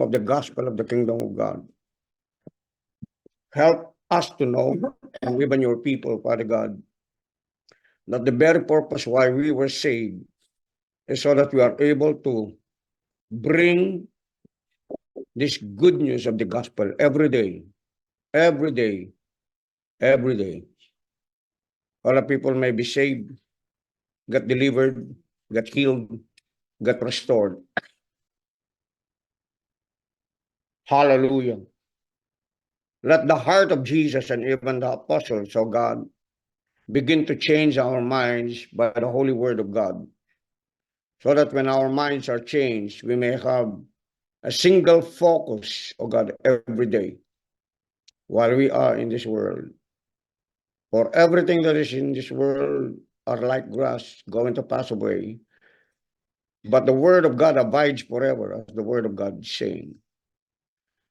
of the gospel of the kingdom of God. Help us to know, and even your people, Father God, that the very purpose why we were saved is so that we are able to bring this good news of the gospel every day, every day, every day. Other people may be saved, get delivered, get healed, get restored. Hallelujah. Let the heart of Jesus and even the apostles of God begin to change our minds by the holy word of God, so that when our minds are changed, we may have a single focus, oh God, every day while we are in this world. For everything that is in this world are like grass going to pass away, but the word of God abides forever, as the word of God is saying.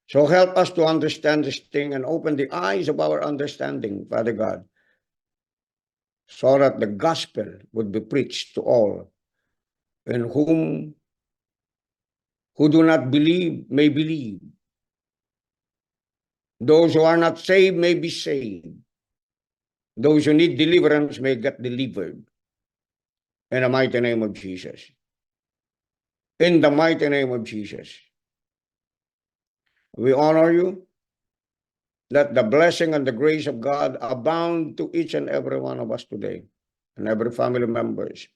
So help us to understand this thing and open the eyes of our understanding, Father God, so that the gospel would be preached to all, and who do not believe may believe. Those who are not saved may be saved. Those who need deliverance may get delivered. In the mighty name of Jesus. In the mighty name of Jesus. We honor you. Let the blessing and the grace of God abound to each and every one of us today, and every family members.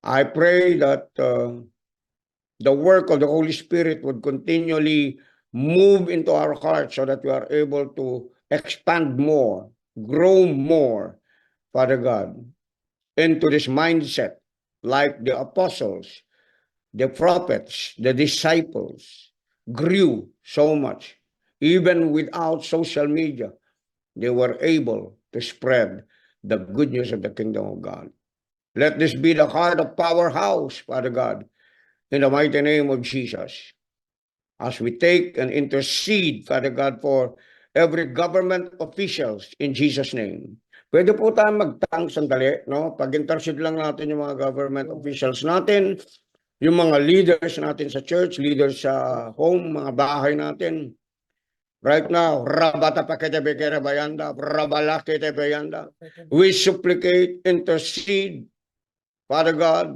I pray that the work of the Holy Spirit would continually move into our hearts so that we are able to expand more, grow more, Father God, into this mindset like the apostles, the prophets, the disciples grew so much. Even without social media, they were able to spread the good news of the kingdom of God. Let this be the heart of Powerhouse, Father God, in the mighty name of Jesus. As we take and intercede, Father God, for every government officials in Jesus' name. Pwede po tayo magtang sandali, no? Pag-intercede lang natin yung mga government officials natin, yung mga leaders natin sa church, leaders sa home, mga bahay natin. Right now, Rabata Paketebekera Bayanda, Rabalakete Bayanda. We supplicate, intercede, Father God,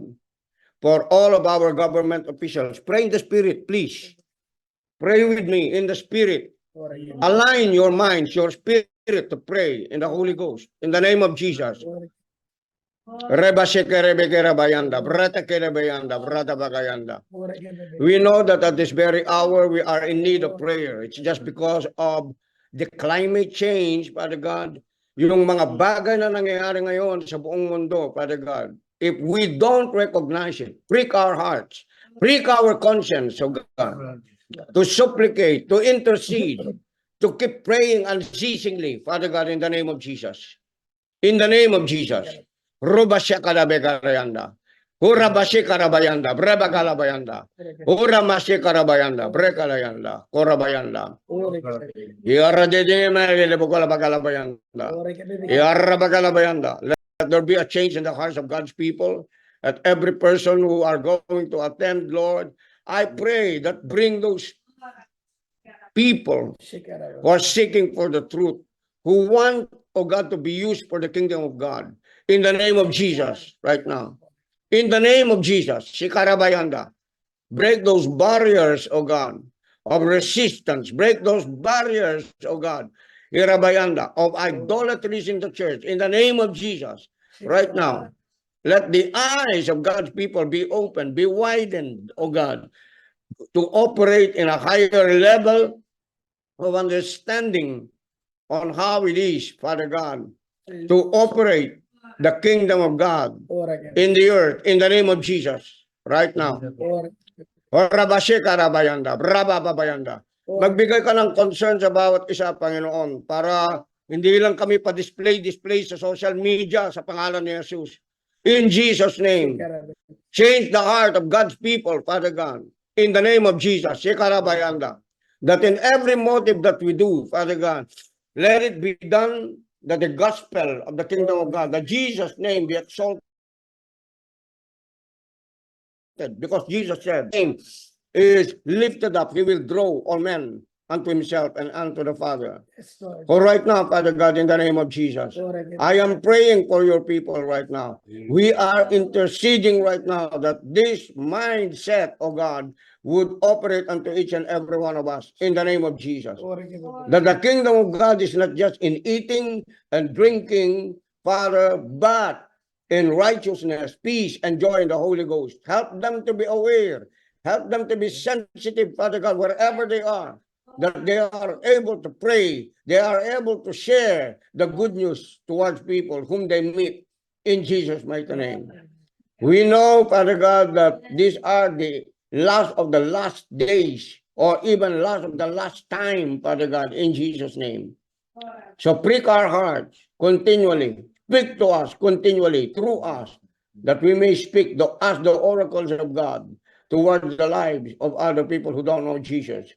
for all of our government officials. Pray in the Spirit, please. Pray with me in the Spirit. Align your minds, your spirit to pray in the Holy Ghost. In the name of Jesus. We know that at this very hour we are in need of prayer. It's just because of the climate change, Father God. Yung mga bagay na nangyayari ngayon sa buong mundo, Father God. If we don't recognize it, prick our hearts, prick our conscience, oh God, to supplicate, to intercede, to keep praying unceasingly, Father God, in the name of Jesus. In the name of Jesus. Rubasya karabekarayanda. Hurabasya karabayanda. Brebagalabayanda. Huramasya karabayanda. Brekalayanda. Korabayanda. Let there be a change in the hearts of God's people. At every person who are going to attend, Lord, I pray that bring those people who are seeking for the truth, who want, oh God, to be used for the kingdom of God. In the name of Jesus, right now. In the name of Jesus, Shikarabayanda, break those barriers, oh God, of resistance. Break those barriers, oh God, Irabayanda, of idolatries in the church. In the name of Jesus, right now. Let the eyes of God's people be opened, be widened, oh God, to operate in a higher level of understanding on how it is, Father God, to operate the kingdom of God in the earth, in the name of Jesus, right now. Magbigay ka ng concern sa bawat isa, Panginoon, para hindi lang kami pa-display sa social media sa pangalan ni Jesus. In Jesus' name, change the heart of God's people, Father God, in the name of Jesus, that in every motive that we do, Father God, let it be done that the gospel of the kingdom of God, that Jesus' name be exalted. Because Jesus said, is lifted up, he will draw all men unto himself and unto the Father. Yes, Lord. For right now, Father God, in the name of Jesus, Lord, I am praying for your people right now. We are interceding right now that this mindset, oh God, would operate unto each and every one of us in the name of Jesus. That the kingdom of God is not just in eating and drinking, Father, but in righteousness, peace, and joy in the Holy Ghost. Help them to be aware. Help them to be sensitive, Father God, wherever they are, that they are able to pray, they are able to share the good news towards people whom they meet in Jesus' mighty name. We know, Father God, that these are the last of the last days, or even last of the last time, Father God, in Jesus' name. So prick our hearts continually, speak to us continually through us, that we may speak as the oracles of God towards the lives of other people who don't know Jesus.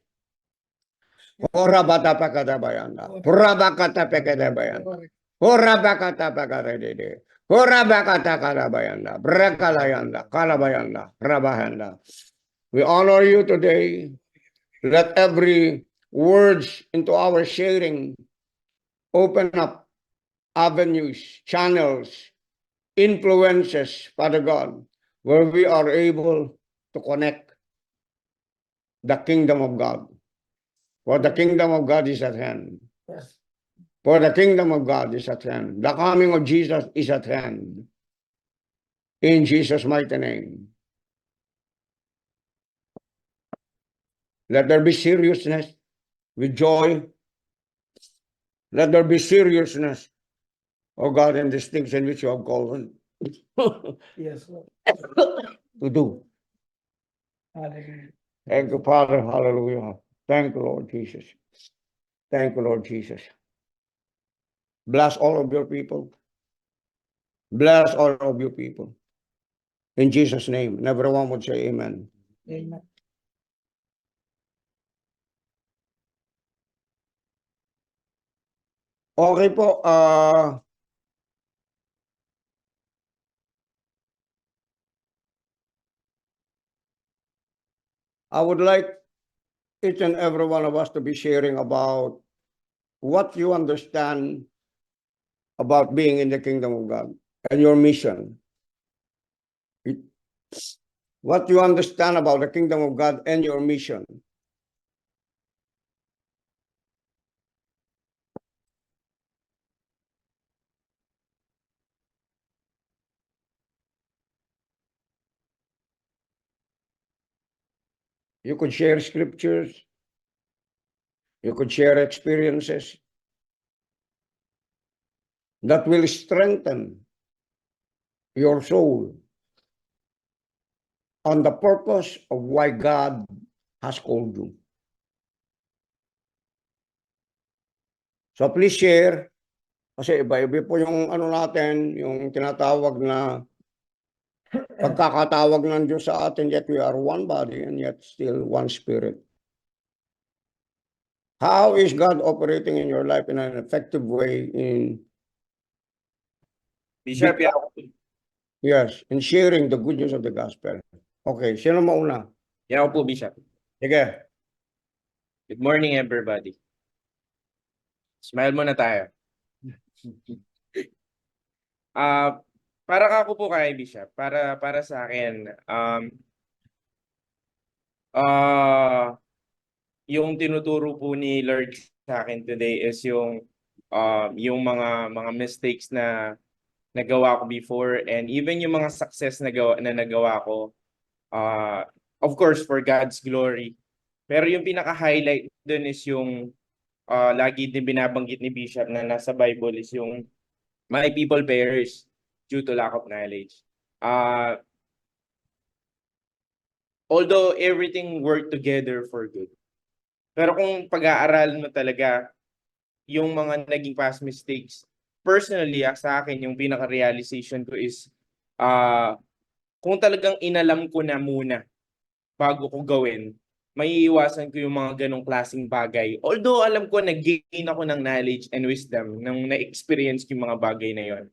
Horabakatapakatabayanda. Horabakatapakatabayanda. Horabakatapakatadede. Horabakatakarabayanda. Brakalayanda. Kalabayanda. Rabahanda. We honor you today. Let every words into our sharing open up avenues, channels, influences, Father God, where we are able to connect the kingdom of God. For the kingdom of God is at hand. Yes. For the kingdom of God is at hand. The coming of Jesus is at hand. In Jesus' mighty name. Let there be seriousness with joy. Let there be seriousness, oh God, in these things in which you have called Yes, Lord. to do. Hallelujah. Thank you, Father. Hallelujah. Thank you, Lord Jesus. Thank you, Lord Jesus. Bless all of your people. Bless all of your people. In Jesus' name. And everyone would say amen. Amen. Okay po. I would like each and every one of us to be sharing about what you understand about being in the kingdom of God and your mission. What you understand about the kingdom of God and your mission. You could share scriptures. You could share experiences that will strengthen your soul on the purpose of why God has called you. So please share. Kasi iba-iba po yung ano natin, yung tinatawag na pagkakatawag ng Diyos sa atin, yet we are one body and yet still one spirit. How is God operating in your life in an effective way in Bishop, yes, in sharing the good news of the gospel? Okay, sino mauna? yan po, Bishop. Sige. Good morning, everybody. Smile muna tayo. Para ako po kay Bishop, para sa akin, yung tinuturo po ni Lord sa akin today is yung mga mistakes na nagawa ko before, and even yung mga success na nagawa ko, of course for God's glory. Pero yung pinaka-highlight dun is yung lagi din binabanggit ni Bishop na nasa Bible is yung my people perish due to lack of knowledge. Although everything worked together for good. Pero kung pag-aaralan mo talaga yung mga naging past mistakes, personally, sa akin, yung pinaka-realization ko is kung talagang inalam ko na muna bago ko gawin, may iwasan ko yung mga ganong klaseng bagay. Although alam ko nag-gain ako ng knowledge and wisdom nung na-experience ko yung mga bagay na yon.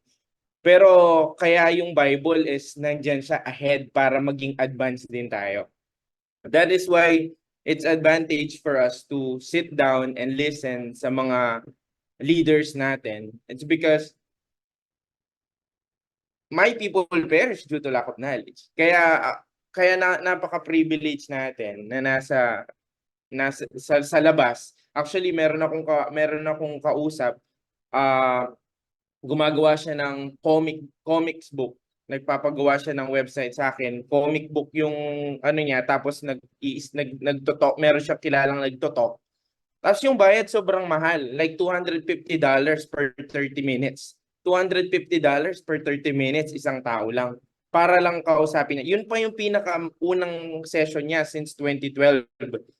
Pero kaya yung Bible is nandyan siya ahead para maging advanced din tayo. That is why it's advantage for us to sit down and listen sa mga leaders natin. It's because my people perish due to lack of knowledge. Kaya napaka-privilege natin na nasa sa labas. Actually, meron akong kausap, gumagawa siya ng comics book. Nagpapagawa siya ng website sa akin. Comic book yung ano niya, tapos nagtotalk, meron siya kilalang nagtotalk. Tapos yung bayad sobrang mahal, like $250 per 30 minutes. $250 per 30 minutes, isang tao lang. Para lang kausapin niya. Yun pa yung pinakaunang session niya since 2012.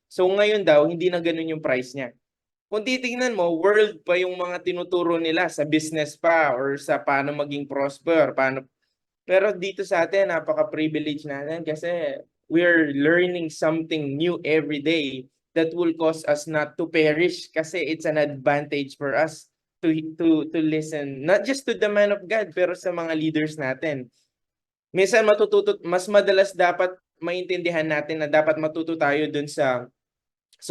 So ngayon daw, hindi na ganun yung price niya. Kung titingnan mo, world pa yung mga tinuturo nila sa business pa or sa paano maging prosper, pero dito sa atin, napaka-privilege natin kasi we're learning something new every day that will cause us not to perish kasi it's an advantage for us to listen, not just to the man of God, pero sa mga leaders natin. Minsan mas madalas dapat maintindihan natin na dapat matuto tayo dun sa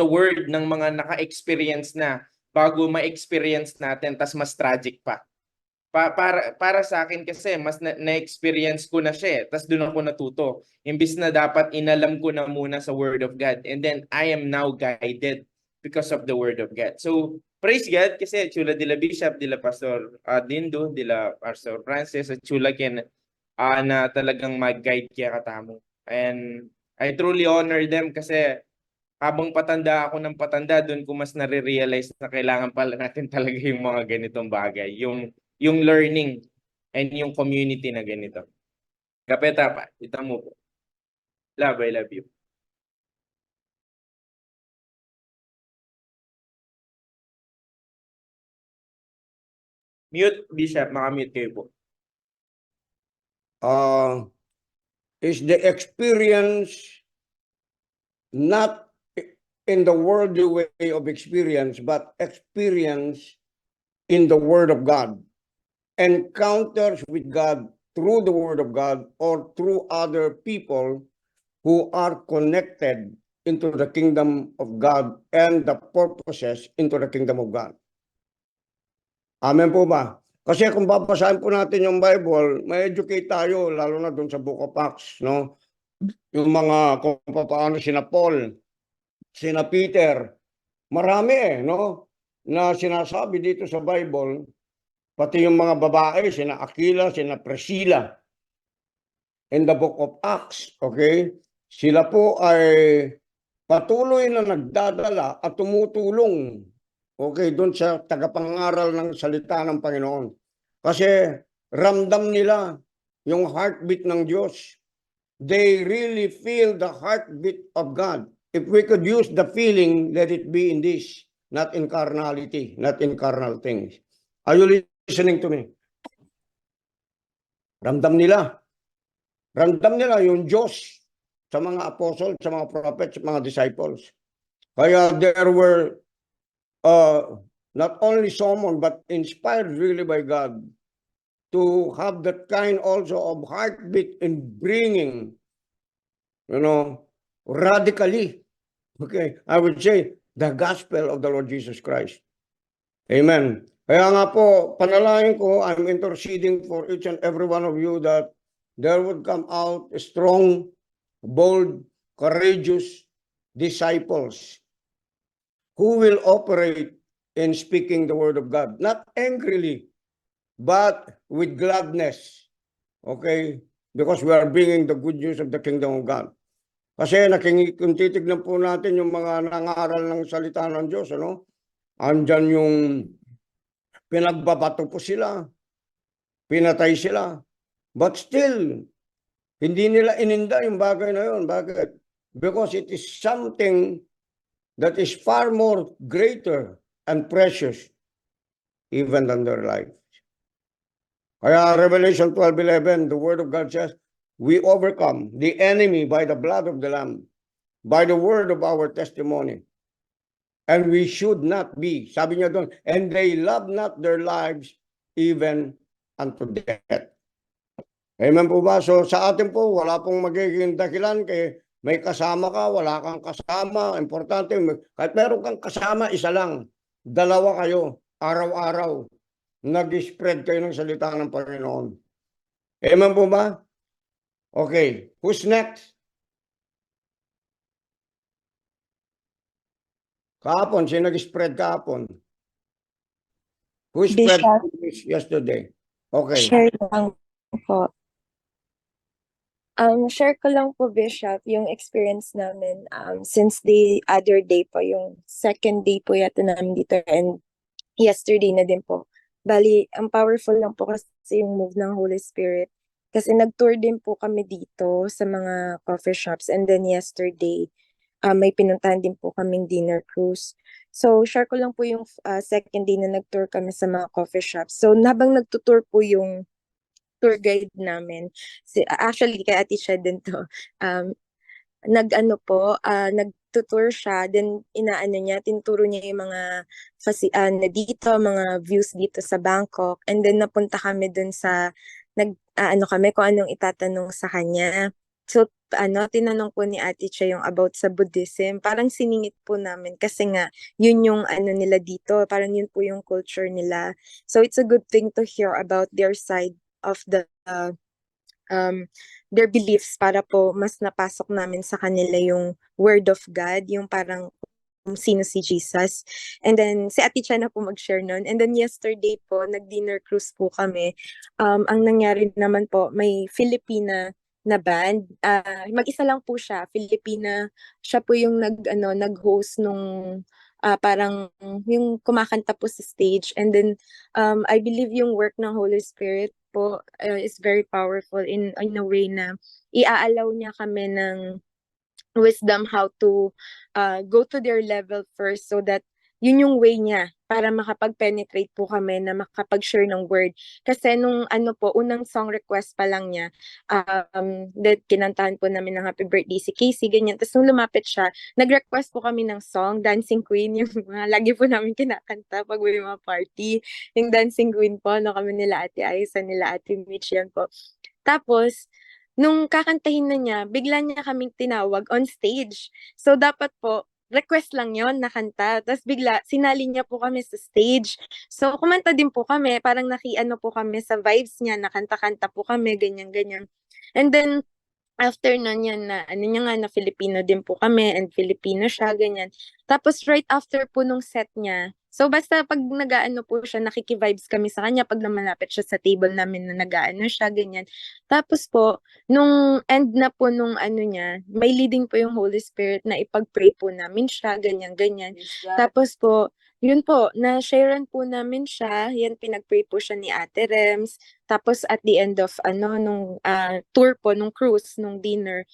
word ng mga naka-experience na bago ma-experience natin, tas mas tragic pa. Para sa akin kasi mas na-experience ko na siya, tas doon ako natuto. Imbis na dapat inalam ko na muna sa Word of God, and then I am now guided because of the Word of God. So praise God kasi chula dila Bishop, dila Pastor Dindo, dila Pastor Francis, at chula ken na talagang mag-guide kaya katamo. And I truly honor them kasi habang patanda ako ng patanda, doon ko mas nare-realize na kailangan pala natin talaga yung mga ganitong bagay. Yung learning and yung community na ganito. Kapeta pa, ita mo po. Love, I love you. Mute, Bishop. Makamute kayo po. Is the experience not in the worldly way of experience, but experience in the Word of God. Encounters with God through the Word of God or through other people who are connected into the kingdom of God and the purposes into the kingdom of God. Amen po ba? Kasi kung babasahin po natin yung Bible, may educate tayo, lalo na doon sa Book of Acts, no? Yung mga kung paano sina Paul, sina Peter, marami no? Na sinasabi dito sa Bible, pati yung mga babae, sina Aquila, sina Priscilla, in the Book of Acts, okay? Sila po ay patuloy na nagdadala at tumutulong, okay, doon sa tagapangaral ng salita ng Panginoon. Kasi ramdam nila yung heartbeat ng Diyos. They really feel the heartbeat of God. If we could use the feeling, let it be in this, not in carnality, not in carnal things. Are you listening to me? Ramdam nila. Ramdam nila yung Diyos sa mga apostle, sa mga prophets, sa mga disciples. Kaya there were not only someone but inspired really by God to have that kind also of heartbeat in bringing, radically, okay, I would say, the gospel of the Lord Jesus Christ. Amen. Kaya nga po, panalangin ko, I'm interceding for each and every one of you that there would come out strong, bold, courageous disciples who will operate in speaking the word of God, not angrily, but with gladness, okay? Because we are bringing the good news of the kingdom of God. Kasi kung titignan po natin yung mga nangaral ng salita ng Diyos, andyan yung pinagbabato po sila, pinatay sila, but still, hindi nila ininda yung bagay na yun. Bakit? Because it is something that is far more greater and precious even than their life. Kaya Revelation 12:11, the word of God says, we overcome the enemy by the blood of the Lamb, by the word of our testimony. And we should not be, sabi niya doon, and they love not their lives even unto death. Amen po ba? So sa atin po, wala pong magiging dahilan kay May kasama ka, wala kang kasama. Importante, kahit meron kang kasama, isa lang. Dalawa kayo, araw-araw. Nag-spread kayo ng salita ng Panginoon. Amen po ba? Okay, who's next? Kahapon, sino nag-spread kahapon? Who spread Bishop, yesterday? Okay. share lang po. Share ko lang po, Bishop, yung experience namin since the other day po, yung second day po yata namin dito and yesterday na din po. Bali, ang powerful lang po kasi yung move ng Holy Spirit. Kasi nag-tour din po kami dito sa mga coffee shops and then yesterday, may pinuntahan din po kaming dinner cruise. So, share ko lang po yung second day na nag-tour kami sa mga coffee shops. So, habang nagtutour po yung tour guide namin, actually, kay Ate Shed din to, nagtutour siya, then inaano niya, tinuturo niya yung mga na dito, mga views dito sa Bangkok, and then napunta kami dun sa, kami kung anong itatanong sa kanya. So, tinanong po ni Ate Che yung about sa Buddhism, parang siningit po namin kasi nga, yun yung nila dito, parang yun po yung culture nila. So, it's a good thing to hear about their side of their beliefs para po mas napasok namin sa kanila yung word of God, yung parang kung sino si Jesus. And then, si Ate Cha na po mag-share nun. And then, yesterday po, nag-dinner cruise po kami. Ang nangyari naman po, may Filipina na band. Mag-isa lang po siya, Filipina. Siya po yung nag-host nung parang yung kumakanta po sa stage. And then, I believe yung work ng Holy Spirit po is very powerful in a way na iaalaw niya kami ng wisdom how to go to their level first so that yun yung way niya para makapag-penetrate po kami na makapag-share ng word. Kasi nung unang song request pa lang niya, that kinantahan po namin ng Happy Birthday si Casey, ganyan. Tapos nung lumapit siya, nag-request po kami ng song, Dancing Queen, yung mga lagi po namin kinakanta pag may mga party. Yung Dancing Queen po, kami nila Ate Aiza, nila Ate Mitch, yan po. Tapos, nung kakantahin na niya, bigla niya kaming tinawag on stage. So, dapat po, request lang yon na kanta. Tapos bigla, sinali niya po kami sa stage. So, kumanta din po kami. Parang nakiano po kami sa vibes niya. Nakanta-kanta po kami, ganyan-ganyan. And then, after nun yan na, niya nga na Filipino din po kami and Filipino siya, ganyan. Tapos right after po nung set niya, so basta pag nag-aano po siya, nakiki-vibes kami sa kanya pag namalapit siya sa table namin na nag-aano siya, ganyan. Tapos po, nung end na po nung niya, may leading po yung Holy Spirit na ipag-pray po namin siya, ganyan-ganyan. Tapos po, yun po, na-sharean po namin siya, yan pinag-pray po siya ni Ate Rems. Tapos at the end of nung tour po, nung cruise, nung dinner,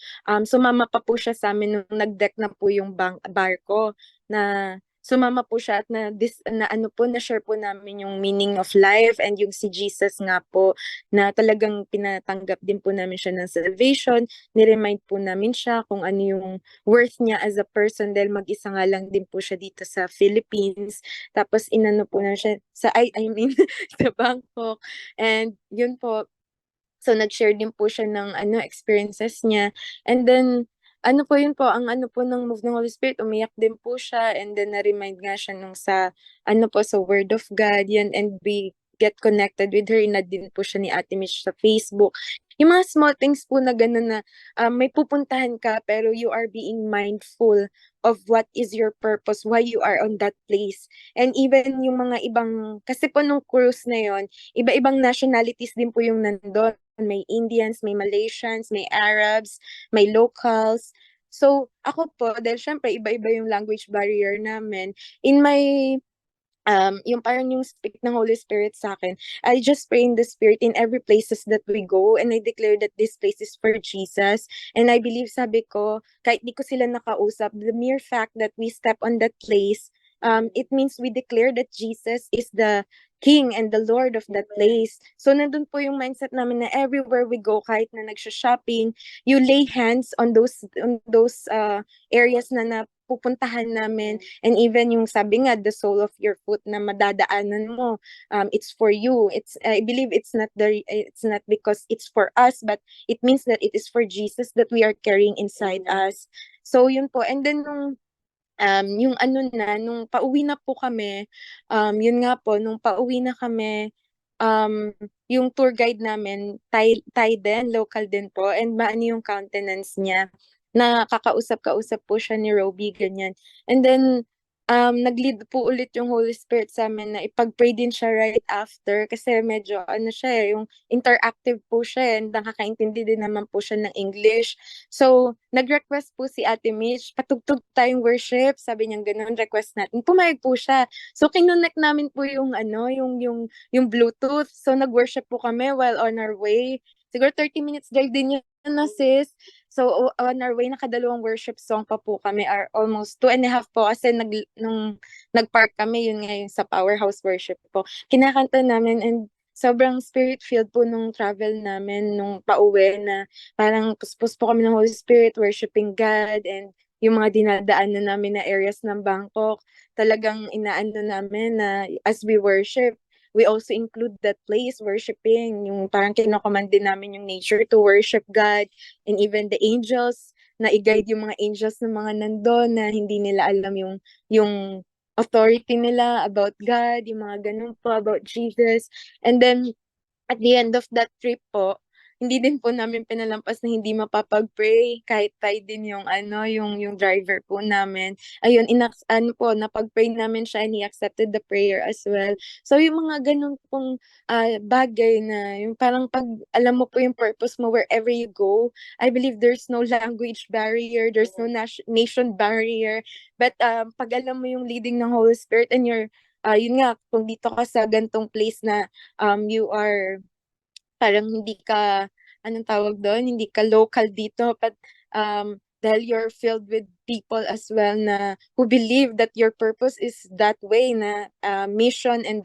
sumama pa po siya sa amin nung nag-deck na po yung barko na sumama po siya at na-share po namin yung meaning of life and yung si Jesus nga po na talagang pinatanggap din po namin siya ng salvation. Ni-remind po namin siya kung ano yung worth niya as a person dahil mag-isa nga lang din po siya dito sa Philippines. Tapos inano po na siya sa sa Bangkok. And yun po, so nag-share din po siya ng experiences niya. And then, yun po, ang po ng move ng Holy Spirit, umiyak din po siya. And then, na-remind nga siya nung sa Word of God, yan, and we get connected with her. Na din po siya ni Ate Mitch sa Facebook. Yung mga small things po na gano'n na may pupuntahan ka, pero you are being mindful of what is your purpose, why you are on that place. And even yung mga ibang, kasi po nung cruise na yon, iba-ibang nationalities din po yung nandun. May Indians, may Malaysians, may Arabs, may locals. So, ako po, dahil syempre, iba-iba yung language barrier namin, in my yung parang yung speak ng Holy Spirit sa akin, I just pray in the Spirit in every places that we go, and I declare that this place is for Jesus. And I believe, sabi ko, kahit di ko sila nakausap, the mere fact that we step on that place, it means we declare that Jesus is the King and the Lord of that place. So, nandun po yung mindset namin na everywhere we go, kahit na nagsha-shopping, you lay hands on those areas na pupuntahan namin, and even yung sabi nga, the sole of your foot na madadaanan mo, it's for you. I believe it's not because it's for us, but it means that it is for Jesus that we are carrying inside us. So yun po. And then yung ano na, nung pauwi na po kami, yun nga po, nung pauwi na kami, yung tour guide namin, Thai din, local din po, and maano yung countenance niya, nakakausap-kausap po siya ni Roby, ganyan. And then, nag-lead po ulit yung Holy Spirit sa amin na ipag-pray din siya right after, kasi medyo, ano siya yung interactive po siya, and nakakaintindi din naman po siya ng English. So, nag-request po si Ate Mitch, patugtog tayong worship, sabi niya ganun, request natin. Pumayag po siya. So, kinonect namin po yung yung Bluetooth. So, nag-worship po kami while on our way. Siguro 30 minutes drive din yun na, sis. So, on our way, nakadalawang worship song pa po kami, or almost 2.5 po, kasi nung nag-park kami, yun nga yung sa Powerhouse Worship po. Kinakanta namin, and sobrang spirit-filled po nung travel namin, nung pauwi, na parang puspos po kami ng Holy Spirit, worshiping God, and yung mga dinadaanan namin na areas ng Bangkok, talagang inaano namin na as we worship, we also include that place, worshiping, yung parang kinocommand din namin yung nature to worship God, and even the angels, na i-guide yung mga angels ng mga nandun, na hindi nila alam yung authority nila about God, yung mga ganun po, about Jesus. And then, at the end of that trip po, hindi din po namin pinalampas na hindi mapapag-pray, kahit tayo din yung yung driver po namin. Ayun, napag-pray namin siya, and he accepted the prayer as well. So yung mga ganun pong bagay na yung parang pag alam mo po yung purpose mo wherever you go, I believe there's no language barrier, there's no nation barrier, but pag alam mo yung leading ng Holy Spirit, and you're yun nga, kung dito ka sa gantong place na you are parang hindi ka, anong tawag doon, hindi ka local dito, but dahil you're filled with people as well na who believe that your purpose is that way, na mission and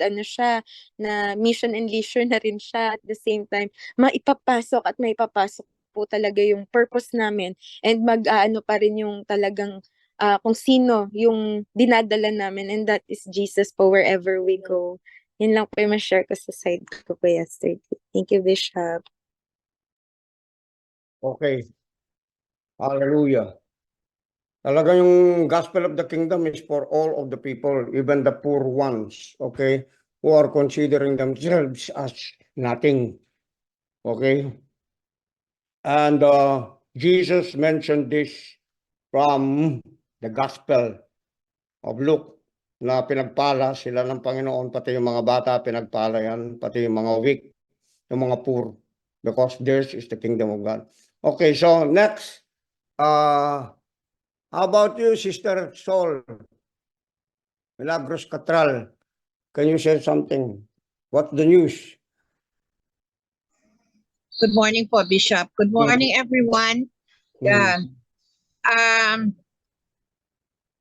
mission and leisure na rin siya at the same time, maipapasok po talaga yung purpose namin, and mag-aano pa rin yung talagang kung sino yung dinadala namin, and that is Jesus po wherever we go. Yun lang po yung ma-share ko sa side ko po yesterday. Thank you, Bishop. Okay. Hallelujah. Talaga yung gospel of the kingdom is for all of the people, even the poor ones, okay, who are considering themselves as nothing. Okay? And Jesus mentioned this from the gospel of Luke, na pinagpala sila ng Panginoon, pati yung mga bata, pinagpala yan, pati yung mga weak, yung mga poor, because theirs is the kingdom of God. Okay, so next, how about you, Sister Sol Milagros Catral? Can you share something? What's the news? Good morning po, Bishop. Good morning, everyone. Yeah.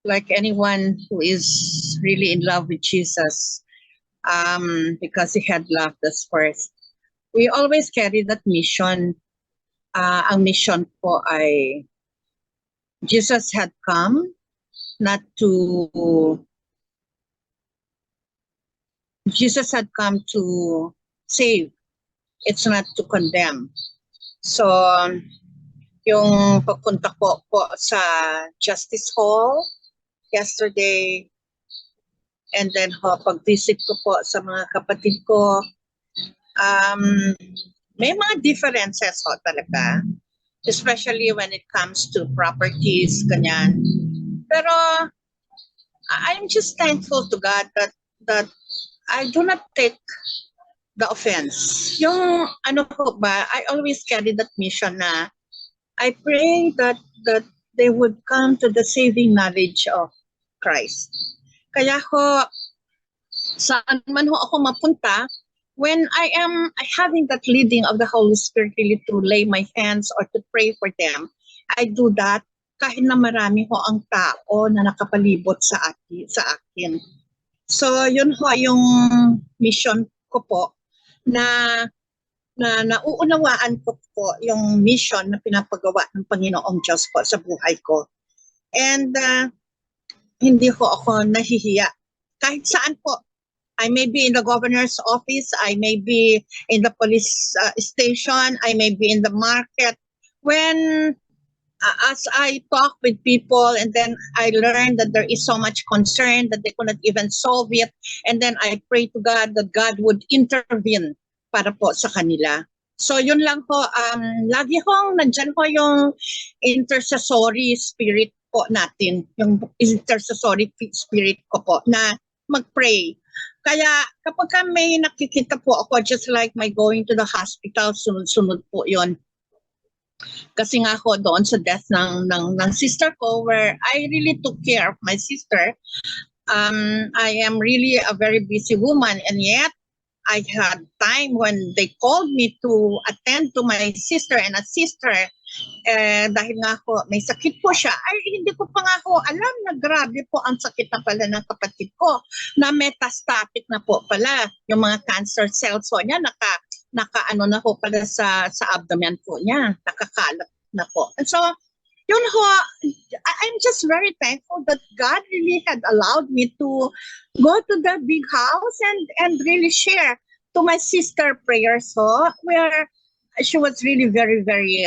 Like anyone who is really in love with Jesus, because he had loved us first, we always carry that mission. Ang mission po ay Jesus had come not to save. It's not to condemn. So, yung pagpunta po sa Justice Hall yesterday, and then pag-visit ko po sa mga kapatid ko, may mga differences talaga, especially when it comes to properties, ganyan. Pero I'm just thankful to God that I do not take the offense. Yung I always carry that mission na I pray that they would come to the saving knowledge of Christ. Kaya saan man ako mapunta, when I am having that leading of the Holy Spirit really to lay my hands or to pray for them, I do that kahit na marami ang tao na nakapalibot sa akin. So yun yung mission ko po, na nauunawaan ko po yung mission na pinapagawa ng Panginoong Diyos po sa buhay ko. And hindi ko ako nahihiya. Kahit saan po. I may be in the governor's office, I may be in the police station, I may be in the market. When as I talk with people and then I learn that there is so much concern that they could not even solve it, and then I pray to God that God would intervene para po sa kanila. So yun lang po, lagi hong nandyan po yung intercessory spirit po natin, yung intercessory spirit ko po na mag-pray. Kaya kapag may nakikita po ako, just like my going to the hospital, sunod-sunod po yon. Kasi nga ako doon sa death ng sister ko, where I really took care of my sister. I am really a very busy woman, and yet I had time when they called me to attend to my sister and assist her. Dahil nga ako, may sakit po siya, ay hindi ko pa nga ako alam na grabe po ang sakit na pala ng kapatid ko, na metastatic na po pala yung mga cancer cells po niya, naka na po pala sa abdomen po niya, nakakalat na po. And so, yun ho, I'm just very thankful that God really had allowed me to go to the big house and really share to my sister prayers ho, where she was really very, very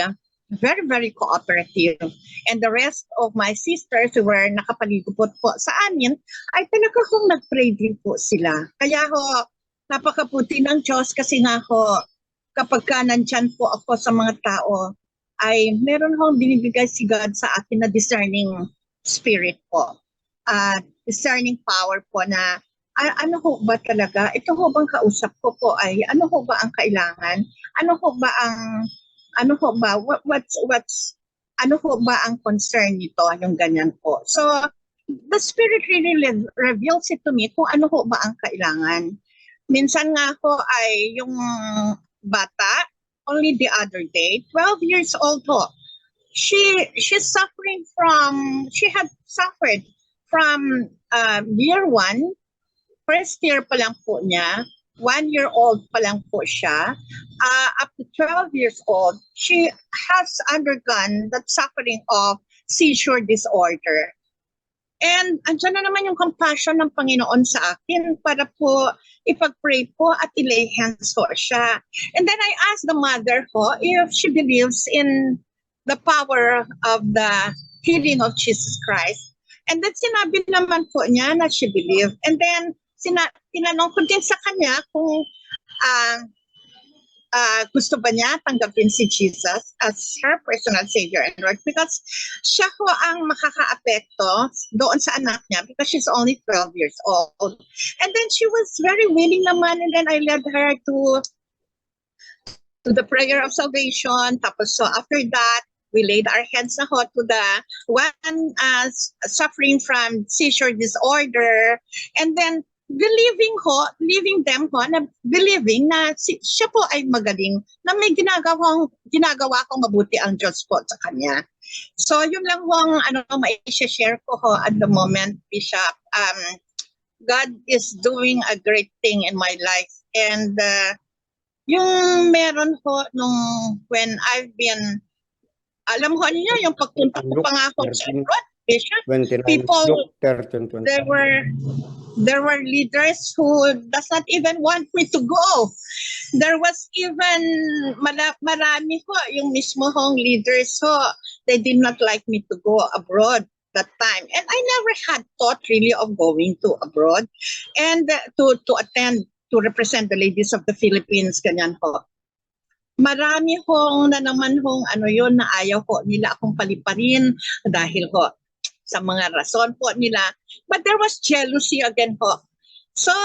cooperative. And the rest of my sisters who were nakapaligupot po sa amin, ay talaga hong nag-pray din po sila. Kaya ho, napakabuti ng Diyos kasi nga ho, kapag ka nandyan po ako sa mga tao, ay meron hong binibigay si God sa akin na discerning spirit po. Discerning power po na ano ho ba talaga, ito ho bang kausap ko po ay ano ho ba ang kailangan? Ano ho ba ano ho ba ang concern nito, yung ganyan po. So, the Spirit really reveals it to me kung ano ho ba ang kailangan. Minsan nga ho ay yung bata, only the other day, 12 years old ho, she had suffered from year 1, first year pa lang po niya, 1-year-old pa lang po siya, up to 12 years old, she has undergone that suffering of seizure disorder. And andyan na naman yung compassion ng Panginoon sa akin para po ipag-pray po at i-lay hands po siya. And then I asked the mother po if she believes in the power of the healing of Jesus Christ. And then sinabi naman po niya na she believed. And then tinanong ko din sa kanya kung gusto ba niya tanggapin si Jesus as her personal Savior and Lord, because siya ho ang makaka-apekto doon sa anak niya because she's only 12 years old. And then she was very willing naman, and then I led her to the prayer of salvation. Tapos so after that, we laid our hands na ho to the one suffering from seizure disorder, and then believing them na siya po ay magaling, na may ginagawa kong mabuti ang Diyos po sa kanya. So yun lang ho ang mai-share ko ho at the moment, Bishop. God is doing a great thing in my life, and yung meron ho nung when I've been, alam ho niyo yung pagpunta ko pa nga ho sa abroad, Bishop, 29, people, Luke 13, 20. there were leaders who does not even want me to go. There was even marami ho, yung mismo hong leaders ho, they did not like me to go abroad that time. And I never had thought really of going to abroad and to attend, to represent the ladies of the Philippines, ganyan ho. Marami hong na naman hong yun na ayaw ho nila akong paliparin dahil ho sa mga rason po nila. But there was jealousy again ho. So,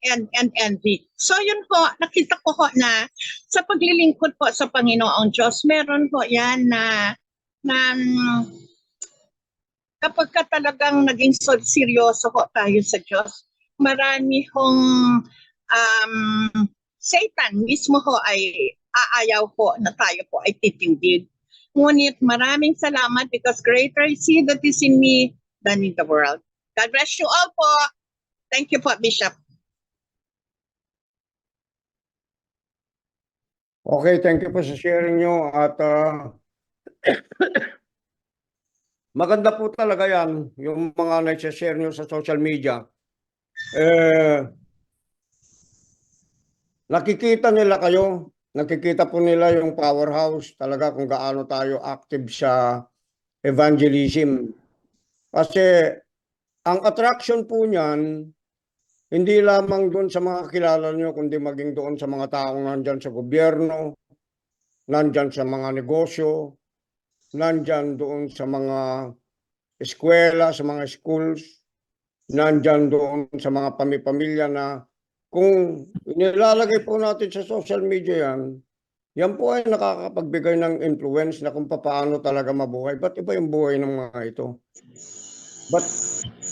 and envy. So yun ho, nakita ko ho na sa paglilingkod po sa Panginoong Diyos, meron ho yan na kapag ka talagang naging seryoso ho tayo sa Diyos, marami hong Satan mismo ho ay aayaw po na tayo po ay titindig. Ngunit maraming salamat because greater is He that is in me than in the world. God bless you all po. Thank you po, Bishop. Okay, thank you po sa sharing nyo at maganda po talaga yan, yung mga nag-share nyo sa social media. Eh, nakikita nila kayo, nakikita po nila yung powerhouse talaga kung gaano tayo active sa evangelism. Kasi ang attraction po niyan, hindi lamang doon sa mga kilala nyo, kundi maging doon sa mga taong nandyan sa gobyerno, nandyan sa mga negosyo, nandyan doon sa mga eskwela, sa mga schools, nandyan doon sa mga pamilya na kung nilalagay po natin sa social media yan po ay nakakapagbigay ng influence na kung paano talaga mabuhay. Ba't iba yung buhay ng mga ito? Ba't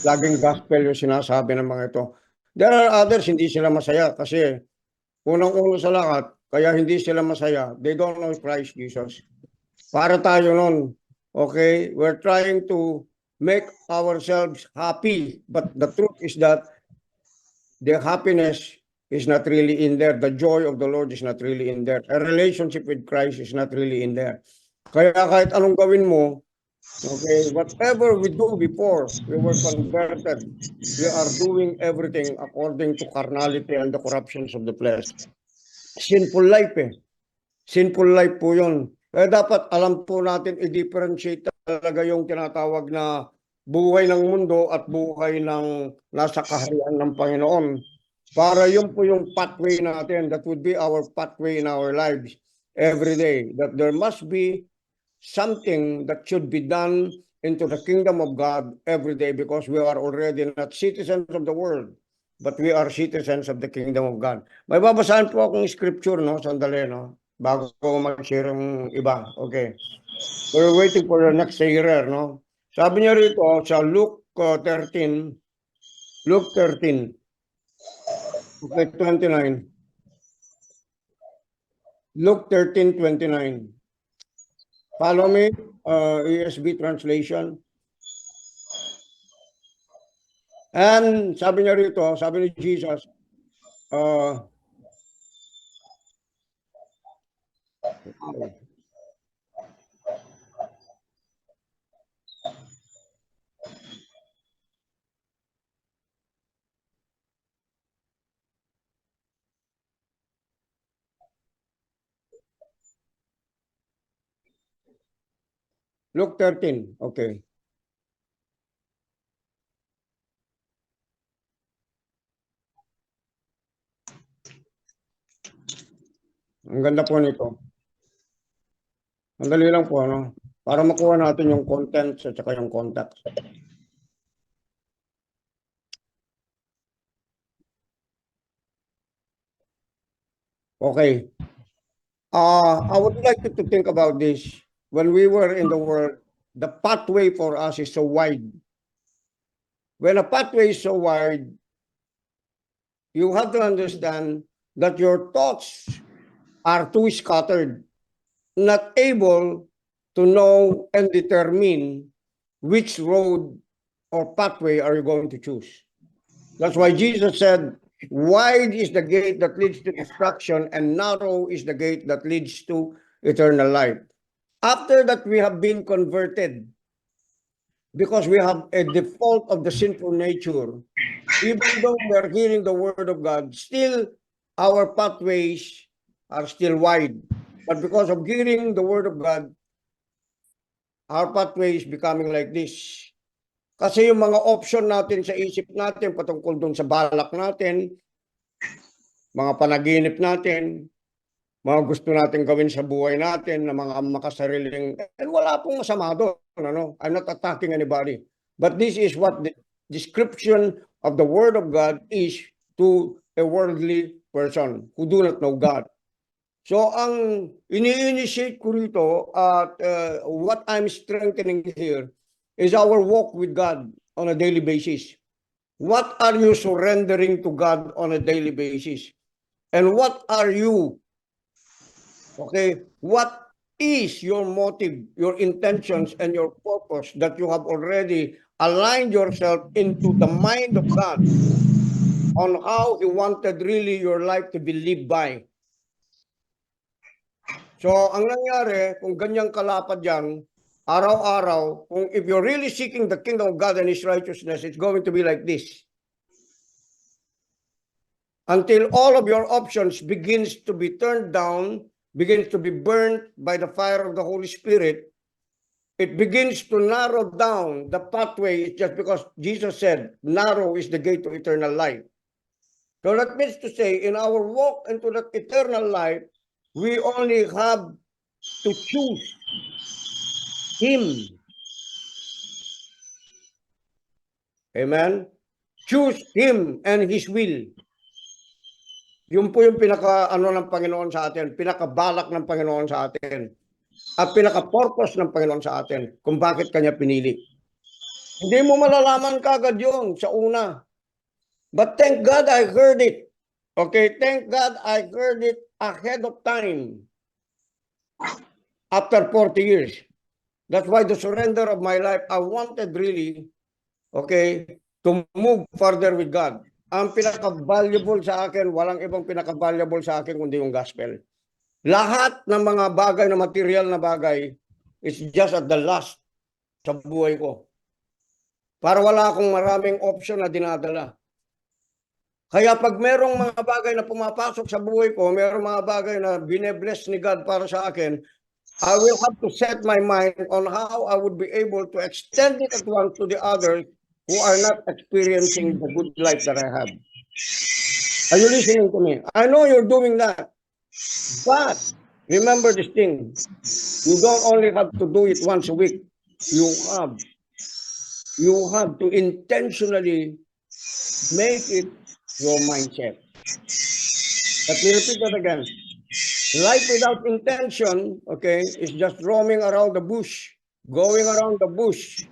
laging gospel yung sinasabi ng mga ito? There are others, hindi sila masaya kasi unang-uno sa lahat, kaya hindi sila masaya. They don't know Christ Jesus. Para tayo nun, okay? We're trying to make ourselves happy. But the truth is that the happiness is not really in there. The joy of the Lord is not really in there. A relationship with Christ is not really in there. Kaya kahit anong gawin mo, okay, whatever we do before we were converted, we are doing everything according to carnality and the corruptions of the flesh. Sinful life eh. Sinful life po yun. Kaya dapat alam po natin i-differentiate talaga yung tinatawag na buhay ng mundo at buhay ng nasa kaharian ng Panginoon. Para yun po yung pathway natin. That would be our pathway in our lives every day. That there must be something that should be done into the kingdom of God every day because we are already not citizens of the world, but we are citizens of the kingdom of God. May babasahin po akong scripture, no? Sandali, no? Bago ko mag-share yung iba. Okay. We're waiting for the next sharer, no? Sabi niya rito sa Luke 13, Luke 13, okay, 29. Luke 13:29. Follow me, ESV translation. And sabi niya rito, sabi ni Jesus, Luke 13, okay. Ang ganda po nito. Ang dali lang po, ano? Para makuha natin yung content at saka yung context. Okay. I would like you to think about this. When we were in the world, the pathway for us is so wide. When a pathway is so wide, you have to understand that your thoughts are too scattered, not able to know and determine which road or pathway are you going to choose. That's why Jesus said, wide is the gate that leads to destruction and narrow is the gate that leads to eternal life. After that, we have been converted because we have a default of the sinful nature. Even though we are hearing the word of God, still our pathways are still wide. But because of hearing the word of God, our pathway is becoming like this. Kasi yung mga option natin sa isip natin patungkol dun sa balak natin, mga panaginip natin, mga gusto natin gawin sa buhay natin na mga makasariling, and wala pong masama doon, ano? I'm not attacking anybody. But this is what the description of the Word of God is to a worldly person who do not know God. So ang ini-initiate ko rito at what I'm strengthening here is our walk with God on a daily basis. What are you surrendering to God on a daily basis? And what are you, okay, what is your motive, your intentions, and your purpose that you have already aligned yourself into the mind of God on how He wanted really your life to be lived by? So, ang nangyari, kung ganyang kalapad yan, araw-araw, kung if you're really seeking the kingdom of God and His righteousness, it's going to be like this. Until all of your options begins to be turned down, begins to be burnt by the fire of the Holy Spirit, it begins to narrow down the pathway just because Jesus said, narrow is the gate to eternal life. So that means to say, in our walk into that eternal life, we only have to choose Him. Amen? Choose Him and His will. Yun po yung pinaka-ano ng Panginoon sa atin, pinaka-balak ng Panginoon sa atin, at pinaka-purpose ng Panginoon sa atin, kung bakit Kanya pinili. Hindi mo malalaman kagad yun sa una. But thank God I heard it. Okay, thank God I heard it ahead of time. After 40 years. That's why the surrender of my life, I wanted really, okay, to move further with God. Ang pinaka-valuable sa akin, walang ibang pinaka-valuable sa akin kundi yung gospel. Lahat ng mga bagay na material na bagay is just at the last sa buhay ko. Para wala akong maraming option na dinadala. Kaya pag merong mga bagay na pumapasok sa buhay ko, merong mga bagay na bine-bless ni God para sa akin, I will have to set my mind on how I would be able to extend it at once to the others who are not experiencing the good life that I have. Are you listening to me? I know you're doing that. But remember this thing. You don't only have to do it once a week. You have to intentionally make it your mindset. Let me repeat that again. Life without intention, okay, is just roaming around the bush, going around the bush.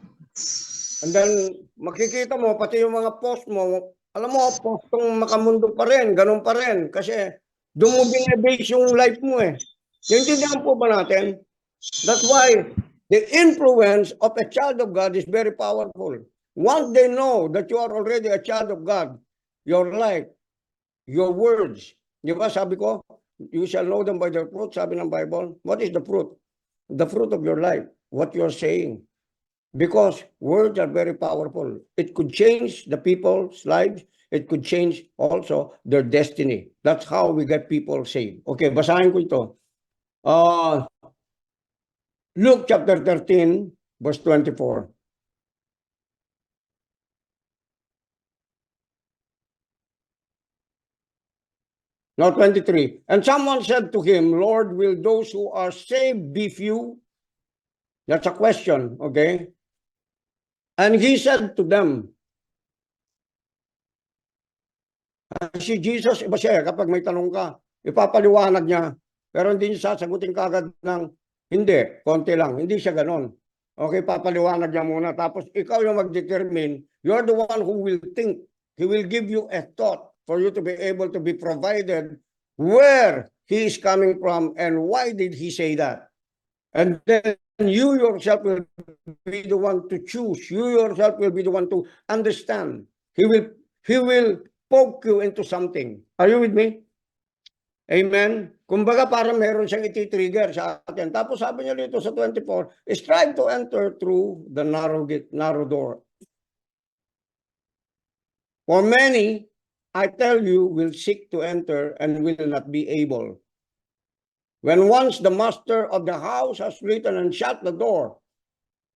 And then, makikita mo, pati yung mga post mo, alam mo, postong makamundo pa rin, ganun pa rin. Kasi, doon mo binibase yung life mo eh. Naintindihan po ba natin? That's why, the influence of a child of God is very powerful. Once they know that you are already a child of God, your life, your words, di ba sabi ko, you shall know them by their fruit, sabi ng Bible. What is the fruit? The fruit of your life, what you're saying. Because words are very powerful. It could change the people's lives. It could change also their destiny. That's how we get people saved. Okay, basahin ko ito. Luke chapter 13, verse 24. Now 23. And someone said to him, Lord, will those who are saved be few? That's a question, okay? And he said to them, si Jesus, iba siya, kapag may tanong ka, ipapaliwanag niya, pero hindi niya sasagutin kagad ng, hindi, konti lang, hindi siya ganon. Okay, papaliwanag niya muna, tapos ikaw yung mag-determine, you're the one who will think, he will give you a thought for you to be able to be provided where he is coming from and why did he say that. And then you yourself will be the one to choose. You yourself will be the one to understand. He will poke you into something. Are you with me? Amen? Kumbaga parang meron siyang iti-trigger sa atin. Tapos sabi niya dito sa 24, strive to enter through the narrow gate, narrow door. For many, I tell you, will seek to enter and will not be able. When once the master of the house has written and shut the door,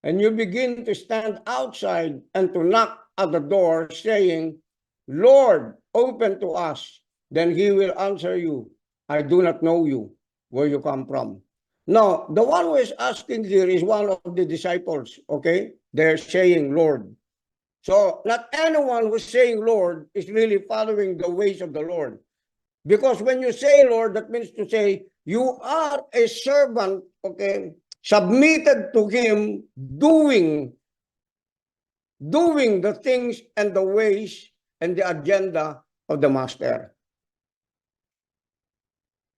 and you begin to stand outside and to knock at the door, saying, Lord, open to us, then he will answer you, I do not know you, where you come from. Now, the one who is asking here is one of the disciples, okay? They're saying, Lord. So, not anyone who's saying Lord is really following the ways of the Lord. Because when you say Lord, that means to say, you are a servant, okay, submitted to him, doing the things and the ways and the agenda of the master.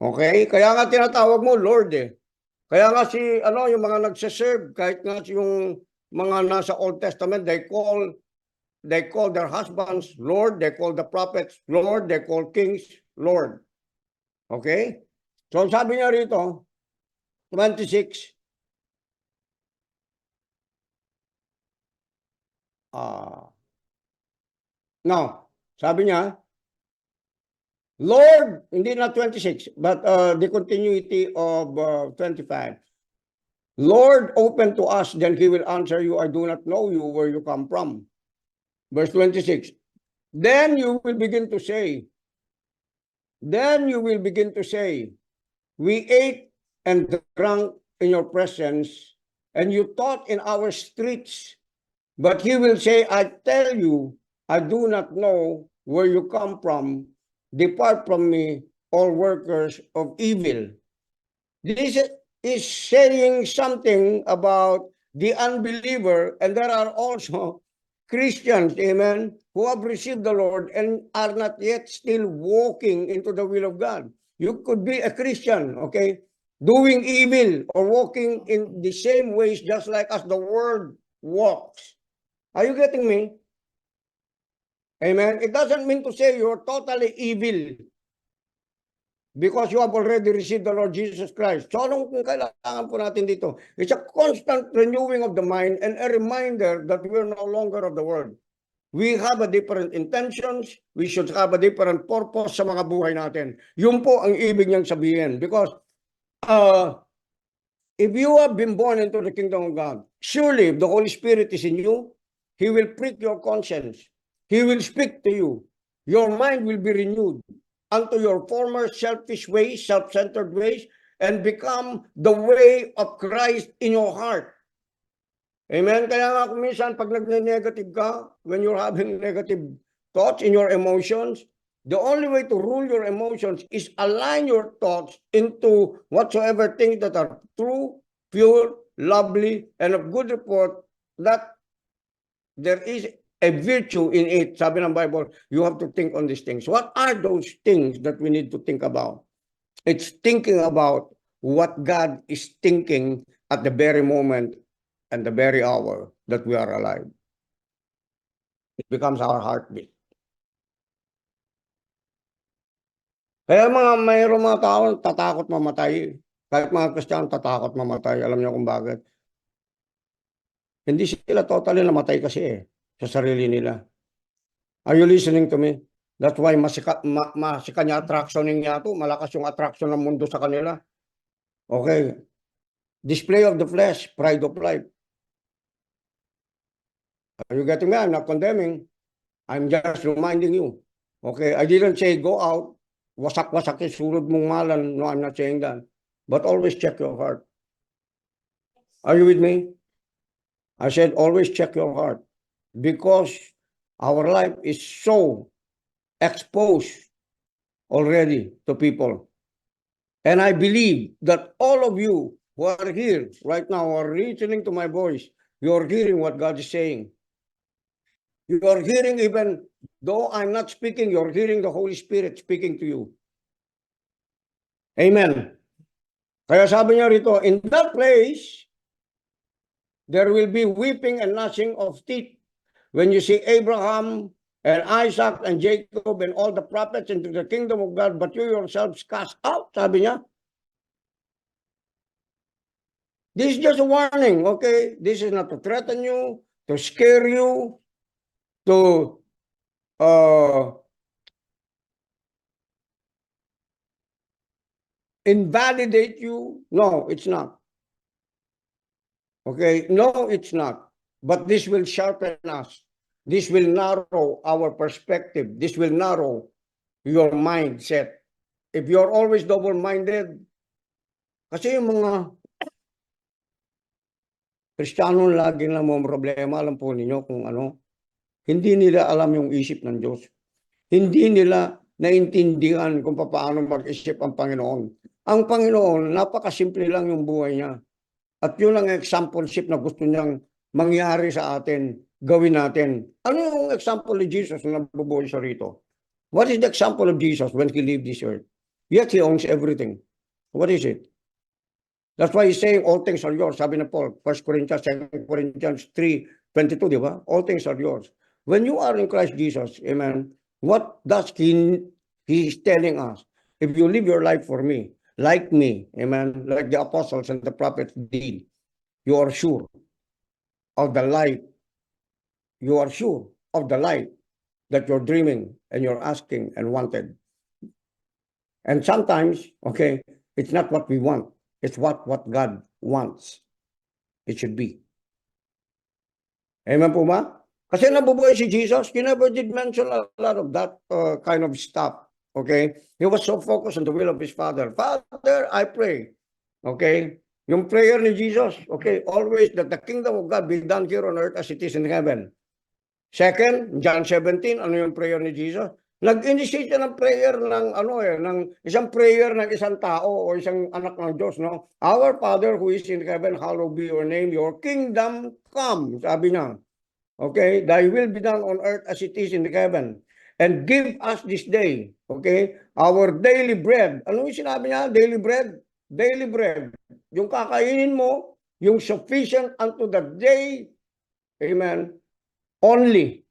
Okay? Kaya nga tinatawag mo Lord eh. Kaya nga yung mga nagsaserve, kahit nga yung mga nasa Old Testament, they call their husbands Lord, they call the prophets Lord, they call kings Lord. Okay? So sabi niya rito, 26, Now, sabi niya, Lord, hindi na 26, but the continuity of 25. Lord, open to us, then he will answer you, I do not know you, where you come from. Verse 26. Then you will begin to say, we ate and drank in your presence, and you taught in our streets. But he will say, I tell you, I do not know where you come from. Depart from me, all workers of evil. This is saying something about the unbeliever, and there are also Christians, amen, who have received the Lord and are not yet still walking into the will of God. You could be a Christian, okay, doing evil or walking in the same ways just like as the world walks. Are you getting me? Amen. It doesn't mean to say you're totally evil because you have already received the Lord Jesus Christ. So anong kailangan po natin dito? It's a constant renewing of the mind and a reminder that we're no longer of the world. We have a different intentions. We should have a different purpose sa mga buhay natin. Yun po ang ibig niyang sabihin. Because if you have been born into the kingdom of God, surely if the Holy Spirit is in you, He will prick your conscience. He will speak to you. Your mind will be renewed unto your former selfish ways, self-centered ways, and become the way of Christ in your heart. Amen? Kaya nga kung minsan, pag nagne-negative ka, when you're having negative thoughts in your emotions, the only way to rule your emotions is align your thoughts into whatsoever things that are true, pure, lovely, and of good report, that there is a virtue in it. Sabi ng Bible, you have to think on these things. What are those things that we need to think about? It's thinking about what God is thinking at the very moment and the very hour that we are alive. It becomes our heartbeat. Kaya mayroong mga tao tatakot mamatay. Kahit mga Kristiyano tatakot mamatay. Alam niyo kung bakit? Hindi sila totally namatay kasi sa sarili nila. Are you listening to me? That's why masika niya attraction niya to. Malakas yung attraction ng mundo sa kanila. Okay. Display of the flesh, pride of life. Are you getting me? I'm not condemning. I'm just reminding you. Okay, I didn't say go out, wasak-wasak sulod mong malan. No, I'm not saying that. But always check your heart. Are you with me? I said always check your heart. Because our life is so exposed already to people. And I believe that all of you who are here right now are listening to my voice. You're hearing what God is saying. You are hearing, even though I'm not speaking, you're hearing the Holy Spirit speaking to you. Amen. Kaya sabi niya rito, in that place, there will be weeping and gnashing of teeth when you see Abraham and Isaac and Jacob and all the prophets into the kingdom of God, but you yourselves cast out, sabi niya. This is just a warning, okay? This is not to threaten you, to scare you, to invalidate you. No, it's not. Okay, no, it's not. But this will sharpen us. This will narrow our perspective. This will narrow your mindset. If you're always double-minded, kasi yung mga Kristiyano lagi lang mo problema, alam po ninyo kung ano, hindi nila alam yung isip ng Diyos. Hindi nila naintindihan kung paano mag-isip ang Panginoon. Ang Panginoon, napakasimple lang yung buhay niya. At yun ang exampleship na gusto niyang mangyari sa atin, gawin natin. Ano yung example ni Jesus na nabubuhay siya rito? What is the example of Jesus when he lived this earth? Yet he owns everything. What is it? That's why he's saying all things are yours. Sabi na Paul, 1 Corinthians, 2 Corinthians 3:22, di ba? All things are yours. When you are in Christ Jesus, amen, what does he's telling us? If you live your life for me, like me, amen, like the apostles and the prophets did, you are sure of the life you are sure of the light that you're dreaming and you're asking and wanted. And sometimes, okay, it's not what we want. It's what God wants. It should be. Amen po ba? Kasi nabubuhay si Jesus, he never did mention a lot of that kind of stuff. Okay? He was so focused on the will of his Father. Father, I pray. Okay? Yung prayer ni Jesus, okay, always that the kingdom of God be done here on earth as it is in heaven. Second, John 17, ano yung prayer ni Jesus? Nag-initiate siya ng prayer ng ng isang prayer ng isang tao o isang anak ng Diyos, no? Our Father who is in heaven, hallowed be your name, your kingdom come, sabi niya. Okay, thy will be done on earth as it is in the heaven. And give us this day, okay, our daily bread. Ano yung sinabi niya? Daily bread? Daily bread. Yung kakainin mo, yung sufficient unto the day, amen, only.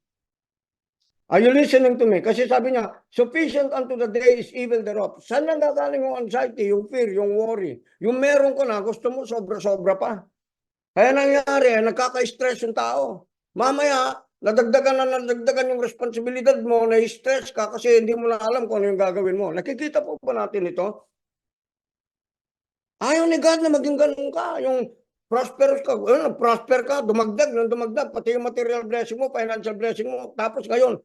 Are you listening to me? Kasi sabi niya, sufficient unto the day is evil thereof. Saan nanggagaling yung anxiety, yung fear, yung worry? Yung meron ko na, gusto mo sobra-sobra pa. Kaya nangyari, nagkaka-stress yung tao. Mamaya, nadagdagan yung responsibilidad mo, na-stress ka kasi hindi mo na alam kung ano yung gagawin mo. Nakikita po ba natin ito? Ayaw ni God na maging ganun ka. Yung prosperous ka, prosper ka, dumagdag, pati yung material blessing mo, financial blessing mo. Tapos ngayon,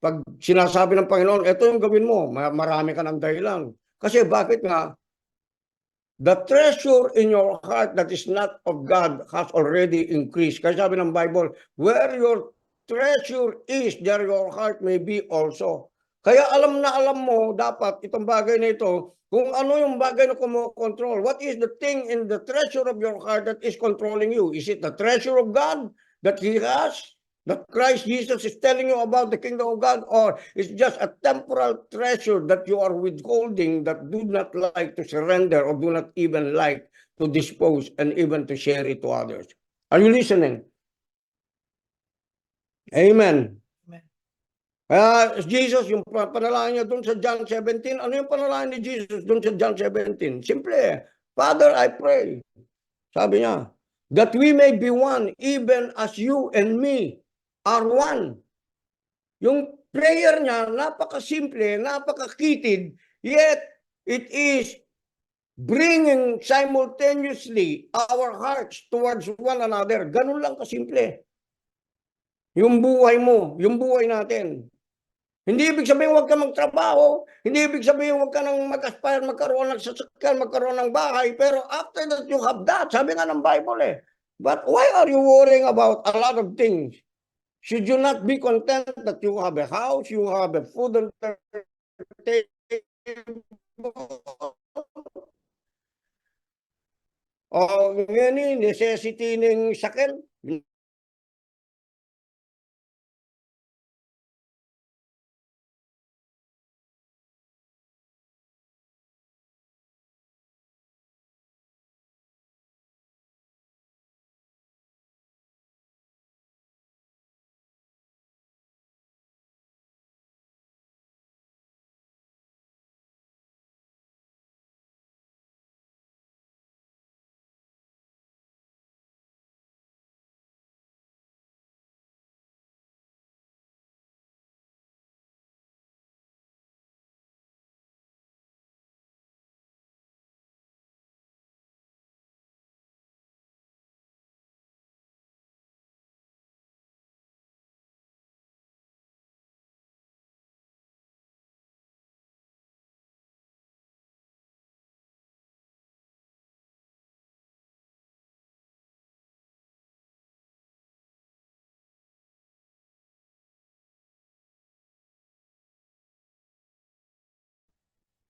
pag sinasabi ng Panginoon, ito yung gawin mo, marami ka ng dahilan. Kasi bakit nga? The treasure in your heart that is not of God has already increased. Kasi sabi ng Bible, where your treasure is, there your heart may be also. Kaya alam na alam mo, dapat itong bagay na ito, kung ano yung bagay na kumokontrol. What is the thing in the treasure of your heart that is controlling you? Is it the treasure of God that He has? That Christ Jesus is telling you about the kingdom of God, or it's just a temporal treasure that you are withholding, that do not like to surrender or do not even like to dispose and even to share it to others. Are you listening? Amen. Jesus, yung panalangin niya doon sa John 17, ano yung panalangin ni Jesus doon sa John 17? Simple, Father, I pray, sabi niya, that we may be one, even as you and me are one. Yung prayer niya, napaka-simple, napaka-kitid, yet it is bringing simultaneously our hearts towards one another. Ganun lang kasimple. Yung buhay mo, yung buhay natin. Hindi ibig sabihin huwag ka magtrabaho, hindi ibig sabihin huwag ka nang mag-aspire, magkaroon ng sasakyan, magkaroon ng bahay, pero after that you have that, sabi nga ng Bible But why are you worrying about a lot of things? Should you not be content that you have a house, you have a food on the table? O ngayon necessity ng sakyan?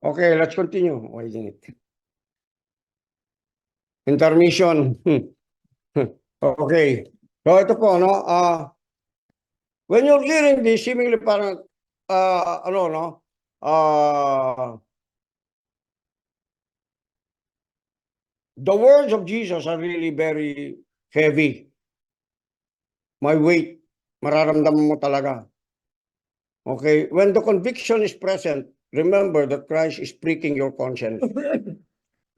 Okay, let's continue. Why isn't it? Intermission. Okay. So ito po, no? When you're hearing this, seemingly parang, the words of Jesus are really very heavy. My weight, mararamdaman mo talaga. Okay? When the conviction is present, remember that Christ is pricking your conscience.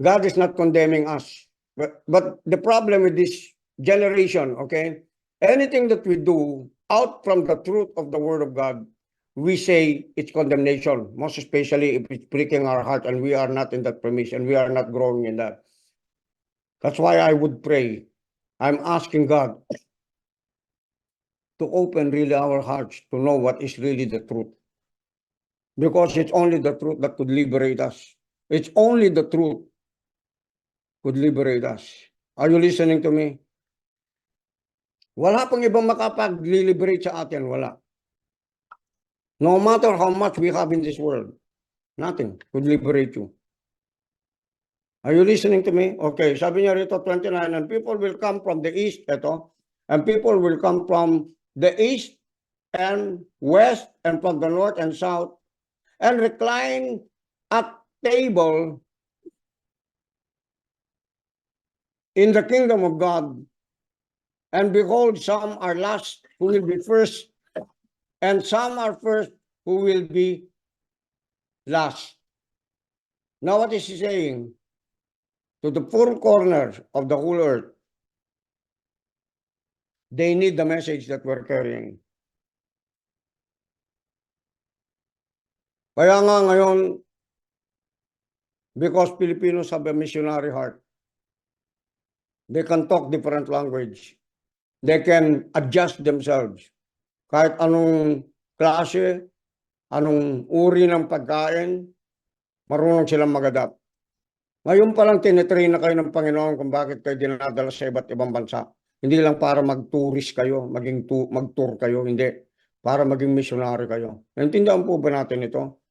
God is not condemning us. But the problem with this generation, okay? Anything that we do, out from the truth of the Word of God, we say it's condemnation, most especially if it's breaking our heart and we are not in that premise and we are not growing in that. That's why I would pray. I'm asking God to open really our hearts to know what is really the truth. Because it's only the truth that could liberate us. It's only the truth could liberate us. Are you listening to me? Wala pang ibang makapag-liberate sa atin. Wala. No matter how much we have in this world, nothing could liberate you. Are you listening to me? Okay, sabi niya rito 29, and people will come from the east, ito, and people will come from the east and west and from the north and south and recline at table in the kingdom of God. And behold, some are last who will be first, and some are first who will be last. Now what is he saying? To the four corners of the whole earth, they need the message that we're carrying. Kaya nga ngayon, because Filipinos have a missionary heart, they can talk different language. They can adjust themselves. Kahit anong klase, anong uri ng pagkain, marunong silang mag-adapt. Ngayon pa lang tinitrain na kayo ng Panginoon kung bakit kayo dinadala sa iba't ibang bansa. Hindi lang para mag-tourist kayo, mag-tour kayo, hindi. Para maging missionary kayo. Naintindihan po ba natin ito?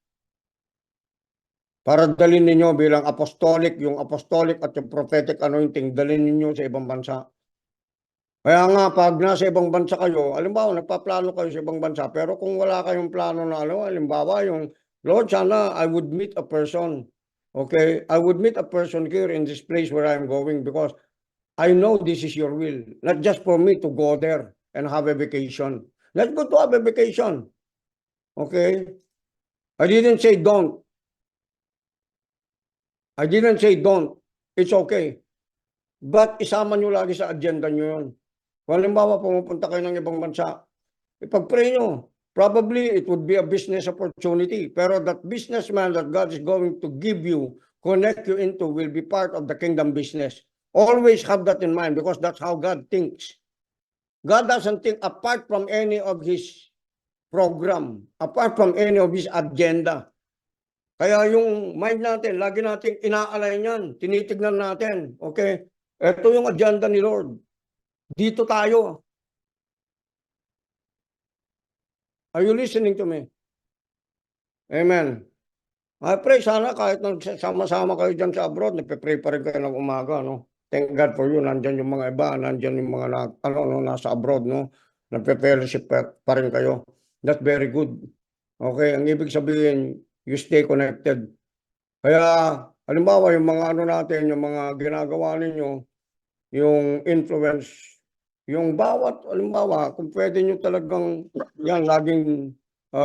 Para dalhin ninyo bilang apostolic, yung apostolic at yung prophetic anointing, dalhin ninyo sa ibang bansa. Kaya nga, pag nasa ibang bansa kayo, halimbawa, nagpaplano kayo sa ibang bansa, pero kung wala kayong plano na halimbawa, yung, Lord, sana I would meet a person. Okay? I would meet a person here in this place where I'm going because I know this is your will. Not just for me to go there and have a vacation. Let's go to have a vacation. Okay? I didn't say don't. I didn't say don't. It's okay. But isama nyo lagi sa agenda nyo yun. Kung halimbawa pumupunta kayo ng ibang bansa, ipag-pray nyo. Probably it would be a business opportunity. Pero that businessman that God is going to give you, connect you into, will be part of the kingdom business. Always have that in mind because that's how God thinks. God doesn't think apart from any of His program, apart from any of His agenda. Kaya yung mind natin, lagi natin inaalay niyan, tinitignan natin, okay? Ito yung agenda ni Lord. Dito tayo. Are you listening to me? Amen. I pray sana kahit nagsama-sama kayo dyan sa abroad, nagpe-pray pa rin kayo ng umaga, no? Thank God for you, nandyan yung mga iba, nandyan yung mga nasa abroad, no? Nagpe-fellowship pa rin kayo. That's very good. Okay, ang ibig sabihin, you stay connected. Kaya, halimbawa, yung mga natin, yung mga ginagawa ninyo, yung influence, yung bawat, halimbawa, kung pwede nyo talagang, yan, laging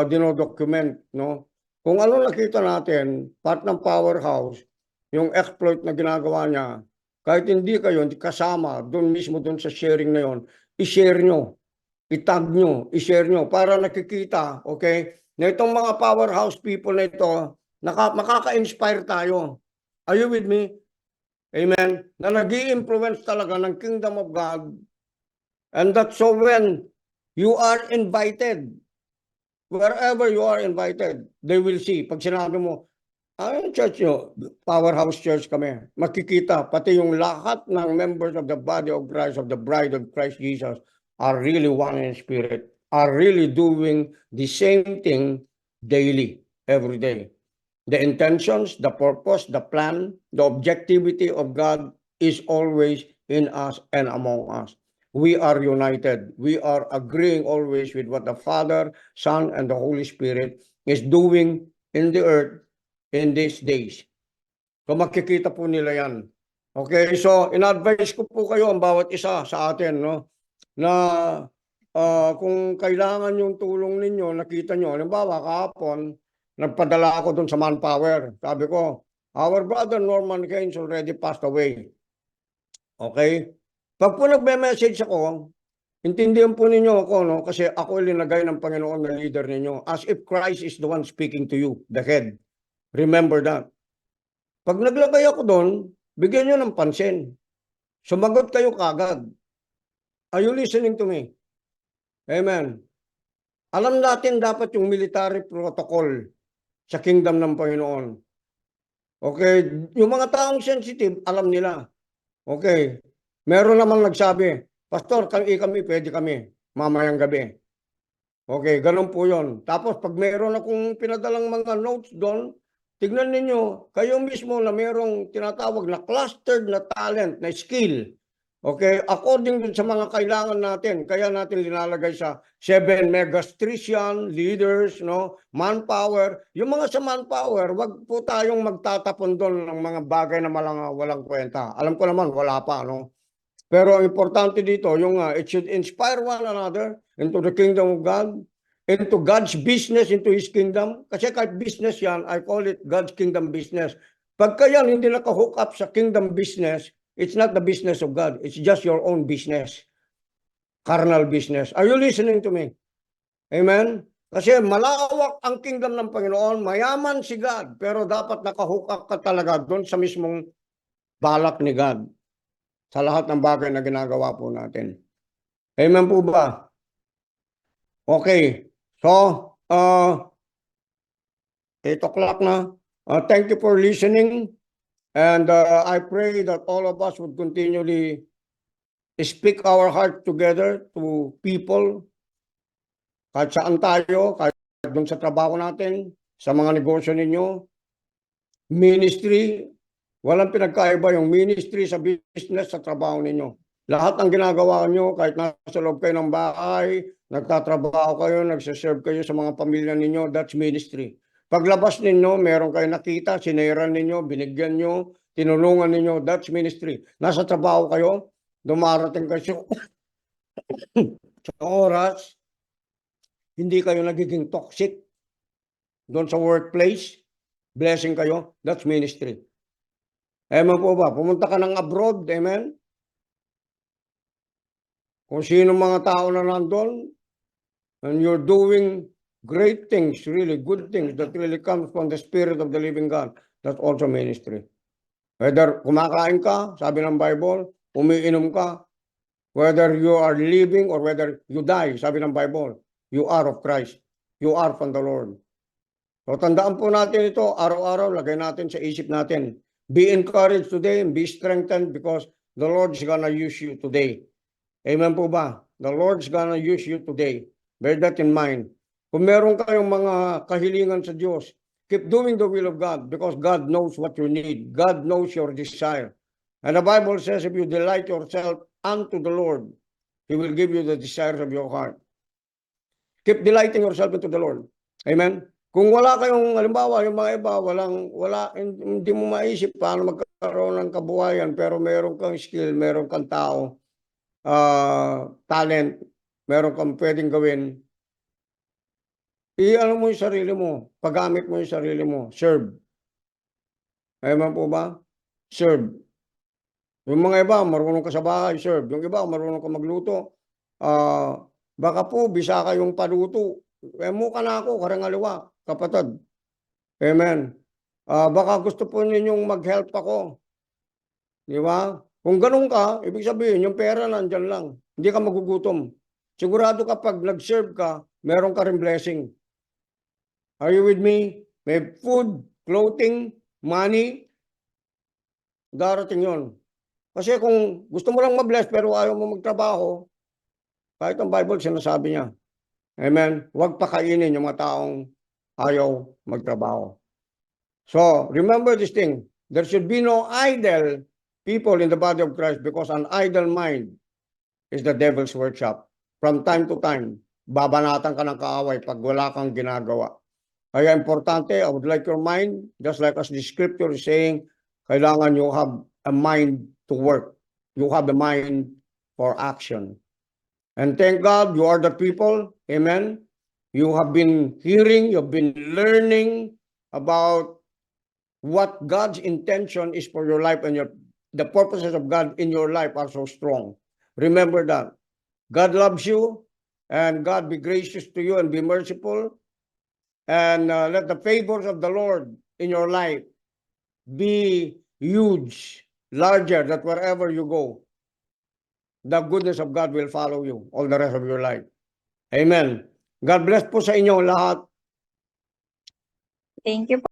dinodocument, no? Kung ano nakita natin, part ng powerhouse, yung exploit na ginagawa niya, kahit hindi kayo, hindi kasama, doon mismo doon sa sharing na yon, i-share nyo, i-tag nyo, i-share nyo, para nakikita, okay, na itong mga powerhouse people na ito, makaka-inspire tayo. Are you with me? Amen? Na nag-i-influence talaga ng kingdom of God. And that's so when you are invited, wherever you are invited, they will see. Pag sinabi mo, yung church nyo, powerhouse church kami, makikita, pati yung lahat ng members of the body of Christ, of the bride of Christ Jesus, are really one in spirit, are really doing the same thing daily, every day. The intentions, the purpose, the plan, the objectivity of God is always in us and among us. We are united. We are agreeing always with what the Father, Son, and the Holy Spirit is doing in the earth in these days. So makikita po nila yan. Okay, so in-advise ko po kayo ang bawat isa sa atin, no? Na kung kailangan yung tulong ninyo, nakita nyo, halimbawa kahapon, nagpadala ako dun sa Manpower. Sabi ko, our brother Norman Keynes already passed away. Okay? Pag po nagme-message ako, Intindihan po ninyo ako, no? Kasi ako linagay ng Panginoon na leader ninyo. As if Christ is the one speaking to you, the head. Remember that. Pag naglagay ako doon, bigyan nyo ng pansin. Sumagot kayo kagad. Are you listening to me? Amen. Alam natin dapat yung military protocol sa kingdom ng Panginoon. Okay, yung mga taong sensitive, alam nila. Okay, meron namang nagsabi, Pastor, kami pwede kami, mamayang gabi. Okay, ganun po yun. Tapos pag meron akong pinadalang mga notes doon, tignan ninyo, kayo mismo na merong tinatawag na clustered na talent, na skill. Okay, according dun sa mga kailangan natin, kaya natin linalagay sa 7 megastrician, leaders, no, manpower. Yung mga sa manpower, wag po tayong magtatapon doon ng mga bagay na walang kwenta. Alam ko naman, wala pa, no? Pero ang importante dito, yung it should inspire one another into the kingdom of God, into God's business, into His kingdom. Kasi kahit business yan, I call it God's kingdom business. Pagka yan hindi naka-hook up sa kingdom business, it's not the business of God. It's just your own business. Carnal business. Are you listening to me? Amen? Kasi malawak ang kingdom ng Panginoon, mayaman si God, pero dapat naka-hook up ka talaga doon sa mismong balak ni God sa lahat ng bagay na ginagawa po natin. Amen po ba? Okay. So, 8 o'clock na. Thank you for listening. And I pray that all of us would continually speak our heart together to people. Kahit saan tayo, kahit doon sa trabaho natin, sa mga negosyo ninyo, ministry, walang pinagkaiba yung ministry sa business, sa trabaho ninyo. Lahat ng ginagawa nyo, kahit nasa loob kayo ng bahay, nagtatrabaho kayo, nagsaserve kayo sa mga pamilya ninyo, that's ministry. Paglabas ninyo, meron kayo nakita, sineran ninyo, binigyan nyo, tinulungan ninyo, that's ministry. Nasa trabaho kayo, dumarating kayo sa oras, hindi kayo nagiging toxic doon sa workplace, blessing kayo, that's ministry. Amen po ba? Pumunta ka ng abroad, amen? Kung sino mga tao na nandun, and you're doing great things, really good things that really comes from the Spirit of the living God, that's also ministry. Whether kumakain ka, sabi ng Bible, umiinom ka, whether you are living or whether you die, sabi ng Bible, you are of Christ. You are from the Lord. So tandaan po natin ito, araw-araw, lagay natin sa isip natin. Be encouraged today and be strengthened because the Lord's gonna use you today. Amen po ba? The Lord's gonna use you today. Bear that in mind. Kung meron kayong mga kahilingan sa Diyos, keep doing the will of God because God knows what you need. God knows your desire. And the Bible says if you delight yourself unto the Lord, He will give you the desires of your heart. Keep delighting yourself into the Lord. Amen? Kung wala kayong, halimbawa, yung mga iba, hindi mo maisip paano magkaroon ng kabuhayan, pero meron kang skill, meron kang tao, talent, meron kang pwedeng gawin, i-ano mo yung sarili mo, paggamit mo yung sarili mo, serve. Amen po ba? Serve. Yung mga iba, marunong ka sa bahay, serve. Yung iba, marunong ka magluto. Baka po, bisa kayong paluto. Mukha na ako, karangaliwa, kapatid. Amen. Baka gusto po ninyong mag-help ako. Di ba? Kung ganun ka, ibig sabihin, yung pera nandyan lang. Hindi ka magugutom. Sigurado kapag nag-serve ka, meron ka rin blessing. Are you with me? May food, clothing, money. Darating yon. Kasi kung gusto mo lang ma-bless pero ayaw mo magtrabaho, kahit ang Bible sinasabi niya. Amen. Huwag pakainin yung mga taong ayaw magtrabaho. So, remember this thing. There should be no idle people in the body of Christ because an idle mind is the devil's workshop. From time to time, babanatan ka ng kaaway pag wala kang ginagawa. Kaya importante, I would like your mind, just like as the scripture is saying, kailangan you have a mind to work. You have a mind for action. And thank God you are the people. Amen. You have been hearing, you've been learning about what God's intention is for your life and the purposes of God in your life are so strong. Remember that. God loves you, and God be gracious to you and be merciful. And let the favors of the Lord in your life be huge, larger, that wherever you go, the goodness of God will follow you all the rest of your life. Amen. God bless po sa inyo lahat. Thank you po.